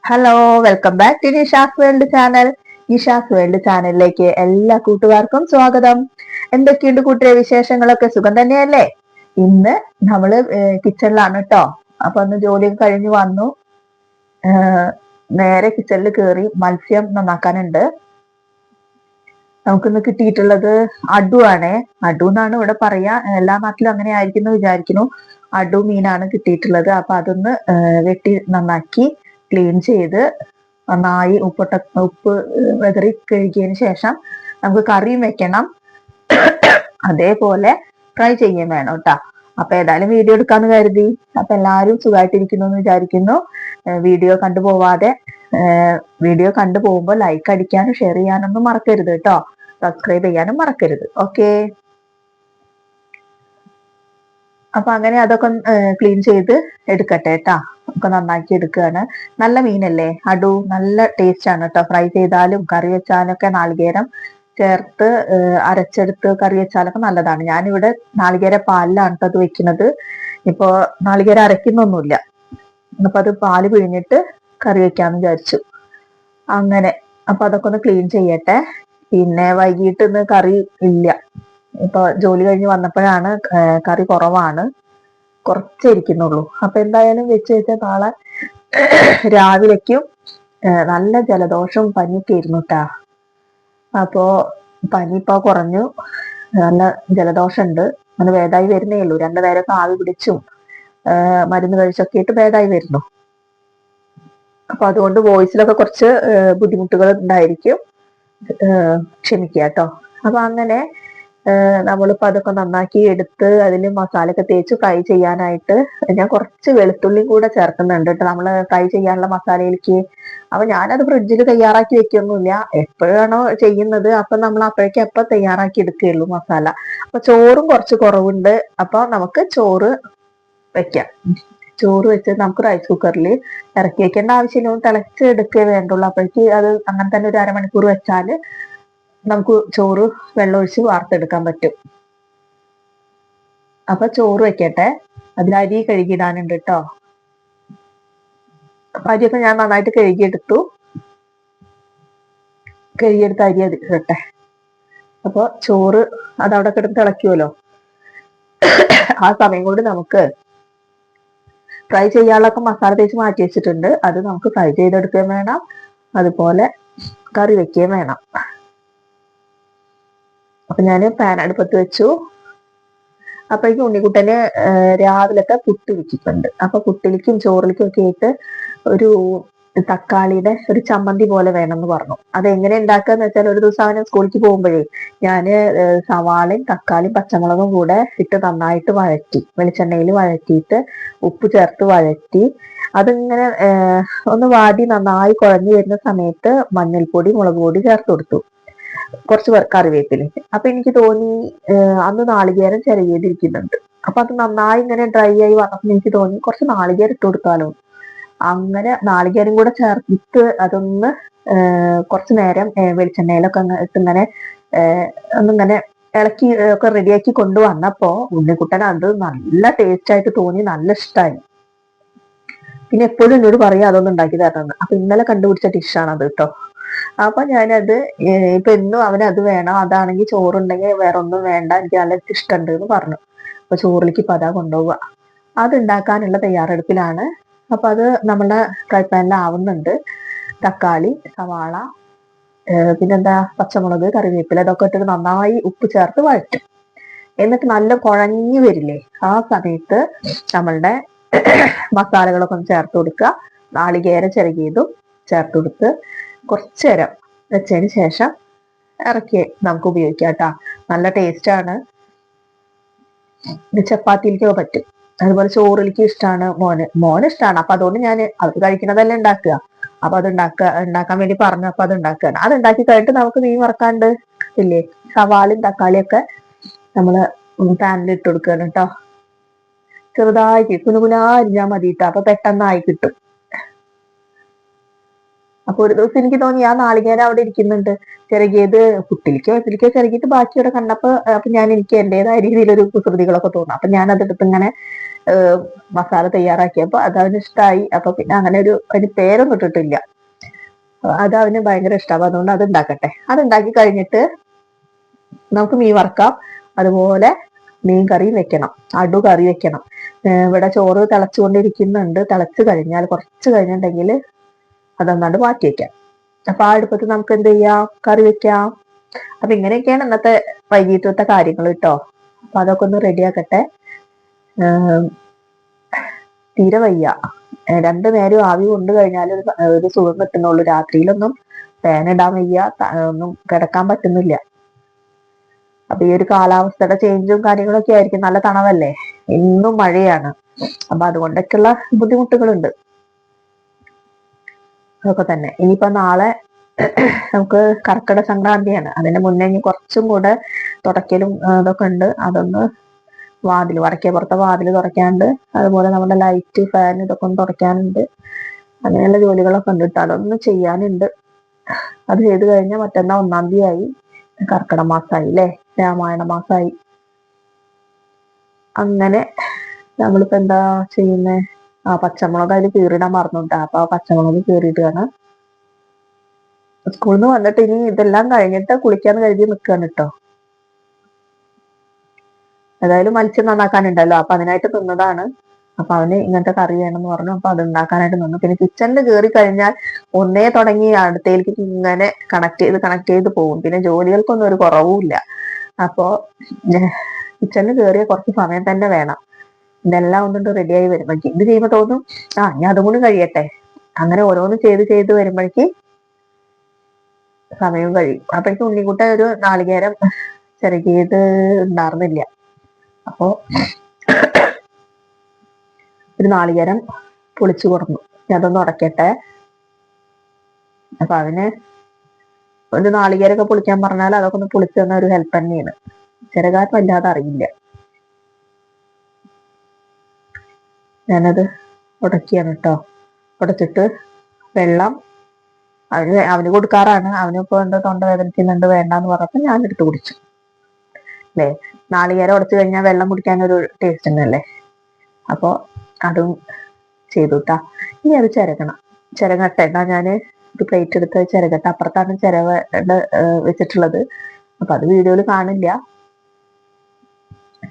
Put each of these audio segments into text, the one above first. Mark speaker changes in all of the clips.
Speaker 1: Hello, welcome back to Nisha's world channel. Nisha's world ചാനലിലേക്ക് എല്ലാ കൂട്ടുകാർക്കും സ്വാഗതം. എന്തൊക്കെയുണ്ട് കൂട്ടുകാരെ വിശേഷങ്ങളൊക്കെ? സുഖം തന്നെയല്ലേ? ഇന്ന് നമ്മള് കിച്ചണിലാണ് കേട്ടോ. അപ്പൊ ഒന്ന് ജോലിയൊക്കെ കഴിഞ്ഞ് വന്നു. നേരെ കിച്ചണിൽ കയറി മത്സ്യം നന്നാക്കാനുണ്ട്. നമുക്കിന്ന് കിട്ടിയിട്ടുള്ളത് അടു ആണേ. അടു എന്നാണ് ഇവിടെ പറയാ, എല്ലാ നാട്ടിലും അങ്ങനെ ആയിരിക്കുന്നു വിചാരിക്കുന്നു. അടു മീനാണ് കിട്ടിയിട്ടുള്ളത്. അപ്പൊ അതൊന്ന് വെട്ടി നന്നാക്കി ക്ലീൻ ചെയ്ത് നന്നായി ഉപ്പ് വെതറി കഴുകിയതിന് ശേഷം നമുക്ക് കറിയും വെക്കണം, അതേപോലെ ഫ്രൈ ചെയ്യുകയും വേണം കേട്ടോ. അപ്പൊ ഏതായാലും വീഡിയോ എടുക്കാന്ന് കരുതി. അപ്പൊ എല്ലാവരും സുഖമായിട്ടിരിക്കുന്നു എന്ന് വിചാരിക്കുന്നു. വീഡിയോ കണ്ടുപോവാതെ വീഡിയോ കണ്ടുപോകുമ്പോൾ ലൈക്ക് അടിക്കാനും ഷെയർ ചെയ്യാനൊന്നും മറക്കരുത് കേട്ടോ. സബ്സ്ക്രൈബ് ചെയ്യാനും മറക്കരുത്. ഓക്കെ, അപ്പൊ അങ്ങനെ അതൊക്കെ ക്ലീൻ ചെയ്ത് എടുക്കട്ടെ കേട്ടാ. ഒക്കെ നന്നാക്കി എടുക്കുകയാണ്. നല്ല മീനല്ലേ അടു, നല്ല ടേസ്റ്റ് ആണ് കേട്ടോ. ഫ്രൈ ചെയ്താലും കറി വെച്ചാലൊക്കെ നാളികേരം ചേർത്ത് അരച്ചെടുത്ത് കറി വെച്ചാലൊക്കെ നല്ലതാണ്. ഞാനിവിടെ നാളികേര പാലിലാണ് കേട്ടോ അത് വെക്കുന്നത്. ഇപ്പൊ നാളികേരം അരയ്ക്കുന്നൊന്നുമില്ല. അപ്പൊ അത് പാല് പിഴിഞ്ഞിട്ട് കറി വെക്കാന്ന് വിചാരിച്ചു. അങ്ങനെ അപ്പൊ അതൊക്കെ ഒന്ന് ക്ലീൻ ചെയ്യട്ടെ. പിന്നെ വൈകിട്ട് ഇന്ന് കറി ഇല്ല. ഇപ്പൊ ജോലി കഴിഞ്ഞ് വന്നപ്പോഴാണ് കറി കുറവാണ്, കുറച്ചേ ഇരിക്കുന്നുള്ളൂ. അപ്പൊ എന്തായാലും വെച്ച് വെച്ചാൽ നാളെ രാവിലേക്കും നല്ല ജലദോഷവും പനിയൊക്കെ ആയിരുന്നു കേട്ടാ. അപ്പോ പനി ഇപ്പൊ കുറഞ്ഞു, നല്ല ജലദോഷമുണ്ട്. അങ്ങനെ ഭേദമായി വരുന്നേ ഉള്ളൂ. 2 നേരമൊക്കെ ആവി പിടിച്ചും മരുന്ന് കഴിച്ചൊക്കെ ആയിട്ട് ഭേദമായി വരുന്നു. അപ്പൊ അതുകൊണ്ട് വോയിസിലൊക്കെ കുറച്ച് ബുദ്ധിമുട്ടുകൾ ഉണ്ടായിരിക്കും, ക്ഷമിക്കുക കേട്ടോ. അപ്പൊ അങ്ങനെ നമ്മളിപ്പോ അതൊക്കെ നന്നാക്കി എടുത്ത് അതിൽ മസാലയൊക്കെ തേച്ച് ഫ്രൈ ചെയ്യാനായിട്ട് ഞാൻ കുറച്ച് വെളുത്തുള്ളി കൂടെ ചേർക്കുന്നുണ്ട് കേട്ടോ, നമ്മള് ഫ്രൈ ചെയ്യാനുള്ള മസാലയിലേക്ക്. അപ്പൊ ഞാനത് ഫ്രിഡ്ജിൽ തയ്യാറാക്കി വെക്കൊന്നുമില്ല. എപ്പോഴാണോ ചെയ്യുന്നത് അപ്പൊ നമ്മൾ അപ്പോഴേക്കും എപ്പോ തയ്യാറാക്കി എടുക്കുകയുള്ളൂ മസാല. അപ്പൊ ചോറും കുറച്ച് കുറവുണ്ട്. അപ്പൊ നമുക്ക് ചോറ് വെക്കാം. ചോറ് വെച്ച് നമുക്ക് റൈസ് കുക്കറിൽ ഇറക്കി വെക്കേണ്ട ആവശ്യമില്ല, തിളച്ചെടുക്കേ വേണ്ടുള്ളൂ. അപ്പോഴേക്ക് അത് അങ്ങനെ തന്നെ ഒരു അരമണിക്കൂർ വെച്ചാൽ നമുക്ക് ചോറ് വെള്ളമൊഴിച്ച് വാർത്തെടുക്കാൻ പറ്റും. അപ്പൊ ചോറ് വെക്കട്ടെ. അതിൽ അരി കഴുകിയിടാനുണ്ട് കേട്ടോ. അരിയൊക്കെ ഞാൻ നന്നായിട്ട് കഴുകിയെടുത്തു. കഴുകിയെടുത്ത അരി അത് ഇടട്ടെ. അപ്പൊ ചോറ് അതവിടെ കിടന്ന് തിളയ്ക്കുമല്ലോ. ആ സമയം കൊണ്ട് നമുക്ക് ഫ്രൈ ചെയ്യാനുള്ളൊക്കെ മസാല തേച്ച് മാറ്റി വെച്ചിട്ടുണ്ട്. അത് നമുക്ക് ഫ്രൈ ചെയ്തെടുക്കുകയും വേണം, അതുപോലെ കറി വെക്കുകയും വേണം. അപ്പൊ ഞാൻ പാൻ അടുപ്പത്ത് വെച്ചു. അപ്പോഴേക്കും ഉണ്ണിക്കുട്ടന് രാവിലത്തെ പുട്ട് വെച്ചിട്ടുണ്ട്. അപ്പൊ പുട്ടിലേക്കും ചോറിലേക്കും ഒക്കെ ആയിട്ട് ഒരു തക്കാളിയുടെ ഒരു ചമ്മന്തി പോലെ വേണമെന്ന് പറഞ്ഞു. അതെങ്ങനെ ഉണ്ടാക്കാന്ന് വെച്ചാൽ, ഒരു ദിവസം അവന് സ്കൂളിലേക്ക് പോകുമ്പോഴേ ഞാന് സവാളയും തക്കാളിയും പച്ചമുളകും കൂടെ ഇട്ട് നന്നായിട്ട് വഴറ്റി, വെളിച്ചെണ്ണയിൽ വഴറ്റിയിട്ട് ഉപ്പ് ചേർത്ത് വഴറ്റി അതിങ്ങനെ ഒന്ന് വാടി നന്നായി കുഴഞ്ഞു വരുന്ന സമയത്ത് മഞ്ഞൾപ്പൊടി മുളക് പൊടി ചേർത്ത് കൊടുത്തു, കുറച്ച് കറിവേപ്പില. അപ്പൊ എനിക്ക് തോന്നി അന്ന് നാളികേരം ചിരകിയതിരിക്കുന്നുണ്ട്. അപ്പൊ അത് നന്നായി ഇങ്ങനെ ഡ്രൈ ആയി വന്നപ്പോൾ എനിക്ക് തോന്നി കുറച്ച് നാളികേരം ഇട്ട് കൊടുത്താലോ. അങ്ങനെ നാളികേരം കൂടെ ചേർത്തിട്ട് അതൊന്ന് കുറച്ചു നേരം വെളിച്ചെണ്ണയിലൊക്കെ ഇട്ടിങ്ങനെ ഒന്നിങ്ങനെ ഇളക്കി ഒക്കെ റെഡിയാക്കി കൊണ്ടുവന്നപ്പോ ഉണ്ണിക്കുട്ടൻ അത് നല്ല ടേസ്റ്റ് ആയിട്ട് തോന്നി, നല്ല ഇഷ്ടമായി. പിന്നെ എപ്പോഴും എന്നോട് പറയാം അതൊന്നും ഉണ്ടാക്കി തരണമെന്ന്. അപ്പൊ ഇന്നലെ കണ്ടുപിടിച്ച ഡിഷാണ് അത് കേട്ടോ. അപ്പൊ ഞാനത് ഇപ്പൊ എന്നും അവനത് വേണം, അതാണെങ്കിൽ ചോറുണ്ടെങ്കിൽ വേറെ ഒന്നും വേണ്ട, എനിക്ക് നല്ല ഇഷ്ടമുണ്ട് എന്ന് പറഞ്ഞു. അപ്പൊ ചോറിലേക്ക് ഇപ്പൊ അതാ കൊണ്ടുപോവുക. അത് ഉണ്ടാക്കാനുള്ള തയ്യാറെടുപ്പിലാണ്. അപ്പൊ അത് നമ്മുടെ ഫ്രൈ പാനിലാവുന്നുണ്ട്. തക്കാളി, സവാള, പിന്നെന്താ പച്ചമുളക്, കറിവേപ്പില ഇതൊക്കെ ഇട്ടിട്ട് നന്നായി ഉപ്പ് ചേർത്ത് വഴറ്റും. എന്നിട്ട് നല്ല കുഴഞ്ഞു വരില്ലേ, ആ സമയത്ത് നമ്മളുടെ മസാലകളൊക്കെ ഒന്ന് ചേർത്ത് കൊടുക്കുക. നാളികേരം ചിരകിയതും ചേർത്ത് കൊടുത്ത് കുറച്ചു നേരം വെച്ചതിന് ശേഷം ഇറക്കി നമുക്ക് ഉപയോഗിക്കാം കേട്ടോ. നല്ല ടേസ്റ്റ് ആണ്. ചപ്പാത്തിയിലേക്കൊക്കെ പറ്റും, അതുപോലെ ചോറിലേക്ക് ഇഷ്ടമാണ്. മോന് ഇഷ്ടമാണ്. അപ്പൊ അതുകൊണ്ട് ഞാൻ അവർ കഴിക്കണതല്ലേ ഉണ്ടാക്കുക. അപ്പൊ അത് ഉണ്ടാക്കാൻ വേണ്ടി പറഞ്ഞു. അപ്പൊ അത് ഉണ്ടാക്കുകയാണ്. അത് ഉണ്ടാക്കി കഴിഞ്ഞിട്ട് നമുക്ക് മീൻ വറക്കാണ്ട് ഇല്ലേ, സവാളയും തക്കാളിയൊക്കെ നമ്മള് പാനിൽ ഇട്ട് കൊടുക്കുകയാണ് കേട്ടോ. ചെറുതായിട്ട് കുനുകുനാ അരിഞ്ഞാൽ മതി കേട്ടോ. അപ്പൊ പെട്ടെന്നായി കിട്ടും. അപ്പൊ ഒരു ദിവസം എനിക്ക് തോന്നി ആ നാളികേരം അവിടെ ഇരിക്കുന്നുണ്ട്, ചിരകിയത് പുട്ടിലേക്കോ ചിരകിയിട്ട് ബാക്കി ഇവിടെ കണ്ടപ്പോ അപ്പൊ എനിക്ക് എന്റേതായ രീതിയിലൊരു കുസൃതികളൊക്കെ തോന്നും. അപ്പൊ ഞാൻ അതെടുത്ത് ഇങ്ങനെ മസാല തയ്യാറാക്കിയപ്പോ അത് അവന് ഇഷ്ടമായി. അപ്പൊ പിന്നെ അങ്ങനെ അതിന് പേരൊന്നും ഇട്ടിട്ടില്ല. അത് അവന് ഭയങ്കര ഇഷ്ടം. അതുകൊണ്ട് അത് ഉണ്ടാക്കട്ടെ. അത് ഉണ്ടാക്കി കഴിഞ്ഞിട്ട് നമുക്ക് മീൻ വറക്കാം. അതുപോലെ മീൻ കറി വെക്കണം, അടു കറി വെക്കണം. ഇവിടെ ചോറ് തിളച്ചുകൊണ്ടിരിക്കുന്നുണ്ട്. തിളച്ചു കഴിഞ്ഞാൽ കുറച്ച് കഴിഞ്ഞിട്ടുണ്ടെങ്കിൽ അതൊന്നാണ്ട് മാറ്റി വെക്കാം. അപ്പൊ ആ അടുപ്പത്ത് നമുക്ക് എന്ത് ചെയ്യാം, കറി വെക്കാം. അപ്പൊ ഇങ്ങനെയൊക്കെയാണ് ഇന്നത്തെ വൈകിട്ടത്തെ കാര്യങ്ങൾ കേട്ടോ. അപ്പൊ അതൊക്കെ ഒന്ന് റെഡിയാക്കട്ടെ. തീരെ വയ്യ, 2 നേരം ആവി കൊണ്ട് കഴിഞ്ഞാൽ ഒരു സുഖം കിട്ടുന്നുള്ളൂ. രാത്രിയിലൊന്നും ഫാൻ ഇടാൻ വയ്യ, ഒന്നും കിടക്കാൻ പറ്റുന്നില്ല. അപ്പൊ ഈ ഒരു കാലാവസ്ഥയുടെ ചേഞ്ചും കാര്യങ്ങളൊക്കെ ആയിരിക്കും. നല്ല തണവല്ലേ, ഇന്നും മഴയാണ്. അപ്പൊ അതുകൊണ്ടൊക്കെയുള്ള ബുദ്ധിമുട്ടുകളുണ്ട്. അതൊക്കെ തന്നെ. ഇനിയിപ്പോ നാളെ നമുക്ക് കർക്കിടക സംക്രാന്തിയാണ്. അതിന്റെ മുന്നേ ഇനി കുറച്ചും കൂടെ തുടക്കലും ഇതൊക്കെ ഉണ്ട്. അതൊന്ന് വടക്കേ പുറത്തെ വാതിൽ തുറക്കാണ്ട്, അതുപോലെ നമ്മുടെ ലൈറ്റ് ഫാൻ ഇതൊക്കെ ഒന്ന് തുറക്കാനുണ്ട്. അങ്ങനെയുള്ള ജോലികളൊക്കെ ഉണ്ട് കേട്ടോ. അതൊന്നും ചെയ്യാനുണ്ട്. അത് ചെയ്ത് കഴിഞ്ഞാൽ മറ്റന്നാ 1-ാം തീയതി കർക്കിടക മാസമായി അല്ലേ, രാമായണ മാസമായി. അങ്ങനെ നമ്മളിപ്പോ എന്താ ചെയ്യുന്നേ, പച്ചമുളക് അതിൽ കീറിടാൻ മറന്നുണ്ടാ. അപ്പൊ ആ പച്ചമുളക് കീറിയിട്ടാണ്. സ്കൂളിൽ നിന്ന് വന്നിട്ട് ഇനി ഇതെല്ലാം കഴിഞ്ഞിട്ട് കുളിക്കാന്ന് കരുതി നിൽക്കുകയാണ് കേട്ടോ. ഏതായാലും മത്സ്യം നന്നാക്കാനുണ്ടല്ലോ, അപ്പൊ അതിനായിട്ട് നിന്നതാണ്. അപ്പൊ അവന് ഇങ്ങനത്തെ കറി വേണമെന്ന് പറഞ്ഞു. അപ്പൊ അത് ഉണ്ടാക്കാനായിട്ട് നിന്നു. പിന്നെ കിച്ചണിൽ കയറി കഴിഞ്ഞാൽ ഒന്നേ തുടങ്ങി അടുത്തേക്ക് ഇങ്ങനെ കണക്ട് ചെയ്ത് പോകും. പിന്നെ ജോലികൾക്കൊന്നും ഒരു കുറവുമില്ല. അപ്പോ കിച്ചണിൽ കയറിയ കുറച്ച് സമയം തന്നെ വേണം. ഇതെല്ലാം ഒന്നുകൊണ്ട് റെഡിയായി വരുമ്പോഴേക്ക് ഇത് ചെയ്യുമ്പോൾ തോന്നും ഞാൻ അതും കൂടി കഴിയട്ടെ. അങ്ങനെ ഓരോന്ന് ചെയ്ത് വരുമ്പോഴേക്ക് സമയം കഴിയും. അപ്പോഴേക്കും ഉണ്ണിക്കുട്ട ഒരു നാളികേരം ചിരകിയത് ഉണ്ടായിരുന്നില്ല. അപ്പോ ഒരു നാളികേരം പൊളിച്ചു കൊടുന്നു. അതൊന്ന് ഉടക്കട്ടെ. അപ്പൊ അവന് ഒരു നാളികേരൊക്കെ പൊളിക്കാൻ പറഞ്ഞാൽ അതൊക്കെ ഒന്ന് പൊളിച്ചു തന്ന ഒരു ഹെൽപ്പ് തന്നെയാണ്. ചിരകാൻ വല്ലാതെ അറിയില്ല. ഞാനത് ഉടക്കിയാണ് കേട്ടോ. ഉടച്ചിട്ട് വെള്ളം അവന് കൊടുക്കാറാണ്. അവനിപ്പോ എന്താ തൊണ്ട വേദനിക്കുന്നുണ്ട് വേണ്ടാന്ന് പറഞ്ഞപ്പോ ഞാൻ എടുത്ത് കുടിച്ചു. അല്ലേ, നാളികേരം ഉടച്ചു കഴിഞ്ഞാൽ വെള്ളം കുടിക്കാനൊരു ടേസ്റ്റ് തന്നെയല്ലേ. അപ്പൊ അതും ചെയ്തുട്ടാ. ഇനി അത് ചിരകട്ടെ. എന്നാ ഞാന് ഒരു പ്ലേറ്റ് എടുത്ത് ചിരകട്ടെ. അപ്പുറത്താണ് ചിരവ വെച്ചിട്ടുള്ളത്. അപ്പൊ അത് വീഡിയോയിൽ കാണില്ല.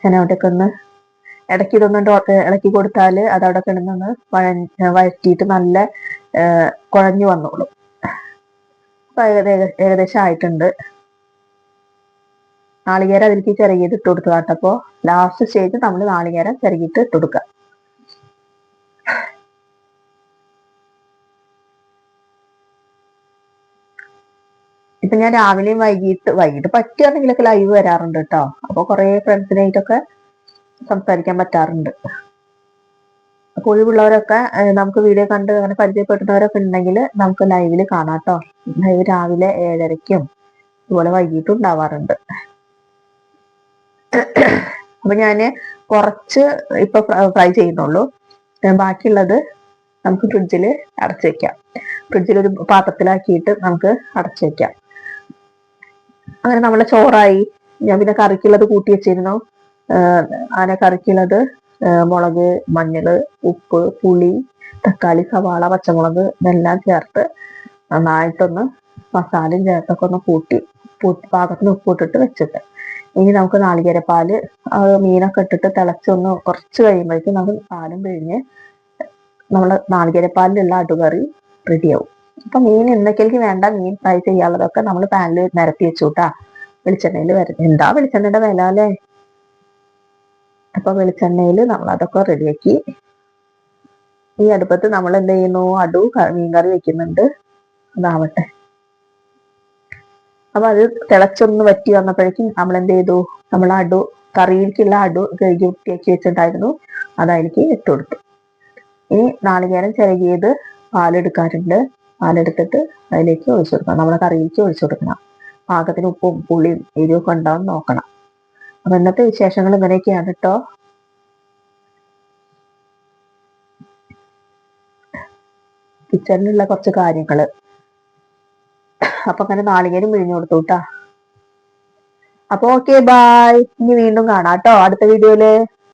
Speaker 1: ഞാനവിടെയൊക്കെ ഒന്ന് ഇടയ്ക്ക് ഇതൊന്നും ഇളക്കി കൊടുത്താൽ അതവിടെ കിടന്നൊന്ന് വഴറ്റിയിട്ട് നല്ല കുഴഞ്ഞു വന്നോളും. അപ്പൊ ഏകദേശം ആയിട്ടുണ്ട്. നാളികേരം അതിലേക്ക് ചിരകിയിട്ട് ഇട്ട് കൊടുക്കുക. അപ്പോ ലാസ്റ്റ് സ്റ്റേജ് നമ്മൾ നാളികേരം ചിരകിയിട്ട് ഇട്ട് കൊടുക്കുക. ഇപ്പൊ ഞാൻ രാവിലെയും വൈകിട്ട് പറ്റുകയാണെങ്കിലൊക്കെ ലൈവ് വരാറുണ്ട് കേട്ടോ. അപ്പൊ കുറെ ഫ്രണ്ട്സിനായിട്ടൊക്കെ സംസാരിക്കാൻ പറ്റാറുണ്ട്. അപ്പൊ ഒഴിവുള്ളവരൊക്കെ നമുക്ക് വീഡിയോ കണ്ട് അങ്ങനെ പരിചയപ്പെടുന്നവരൊക്കെ ഉണ്ടെങ്കിൽ നമുക്ക് ലൈവില് കാണാം കേട്ടോ. ലൈവ് രാവിലെ 7:30ക്കും അതുപോലെ വൈകിട്ടും ഉണ്ടാവാറുണ്ട്. അപ്പൊ ഞാന് കുറച്ച് ഇപ്പൊ ഫ്രൈ ചെയ്യുന്നുള്ളൂ. ബാക്കിയുള്ളത് നമുക്ക് ഫ്രിഡ്ജിൽ അടച്ചു വെക്കാം. ഫ്രിഡ്ജിൽ ഒരു പാത്രത്തിലാക്കിയിട്ട് നമുക്ക് അടച്ചു വെക്കാം. അങ്ങനെ നമ്മളെ ചോറായി. ഞാൻ പിന്നെ കറിക്കുള്ളത് കൂട്ടി വെച്ചിരുന്നു. അങ്ങനെ കറിക്കുള്ളത് മുളക്, മഞ്ഞള്, ഉപ്പ്, പുളി, തക്കാളി, സവാള, പച്ചമുളക് ഇതെല്ലാം ചേർത്ത് നന്നായിട്ടൊന്ന് മസാലയും ചേർത്തൊക്കെ ഒന്ന് കൂട്ടി പാകത്തിന് ഉപ്പിട്ടിട്ട് വെച്ചിട്ട് ഇനി നമുക്ക് നാളികേരപ്പാല് മീനൊക്കെ ഇട്ടിട്ട് തിളച്ചൊന്ന് കുറച്ച് കഴിയുമ്പോഴേക്കും നമുക്ക് പാലും പിഴിഞ്ഞ് നമ്മള് നാളികേരപ്പാലിലുള്ള അടുകറി റെഡിയാവും. അപ്പൊ മീൻ എന്തൊക്കെയായിരിക്കും വേണ്ട, മീൻ ഫ്രൈ ചെയ്യാനുള്ളതൊക്കെ നമ്മൾ പാനിൽ നിരത്തി വെച്ചുട്ടാ. വെളിച്ചെണ്ണയിൽ എന്താ വെളിച്ചെണ്ണയുടെ വില അല്ലേ. അപ്പൊ വെളിച്ചെണ്ണയിൽ നമ്മൾ അതൊക്കെ റെഡിയാക്കി ഈ അടുപ്പത്ത് നമ്മൾ എന്ത് ചെയ്യുന്നു, മീൻകറി വെക്കുന്നുണ്ട്. അതാവട്ടെ. അപ്പൊ അത് തിളച്ചൊന്ന് വറ്റി വന്നപ്പോഴേക്കും നമ്മൾ എന്ത് ചെയ്തു, നമ്മൾ കറിയിലേക്കുള്ള കഴുകി വൃത്തിയാക്കി വെച്ചിട്ടുണ്ടായിരുന്നു. അതായിരിക്കും ഇട്ട് കൊടുത്തു. ഇനി നാളികേരം ചിരകിയത് പാലെടുക്കാറുണ്ട്. പാലെടുത്തിട്ട് അതിലേക്ക് ഒഴിച്ചു കൊടുക്കണം. നമ്മളെ കറിയിലേക്ക് ഒഴിച്ചു കൊടുക്കണം. പാകത്തിന് ഉപ്പും പുളിയും എരിവൊക്കെ ഉണ്ടാവും നോക്കണം. അപ്പൊ ഇന്നത്തെ വിശേഷങ്ങൾ ഇങ്ങനെയൊക്കെയാണ് കേട്ടോ. കിച്ചണിലുള്ള കുറച്ച് കാര്യങ്ങള് അപ്പൊ അങ്ങനെ നാളികേരം പിഴിഞ്ഞു കൊടുത്തു കേട്ടാ. അപ്പൊ ഓക്കെ ബായ്, ഇനി വീണ്ടും കാണാം കേട്ടോ അടുത്ത വീഡിയോയില്.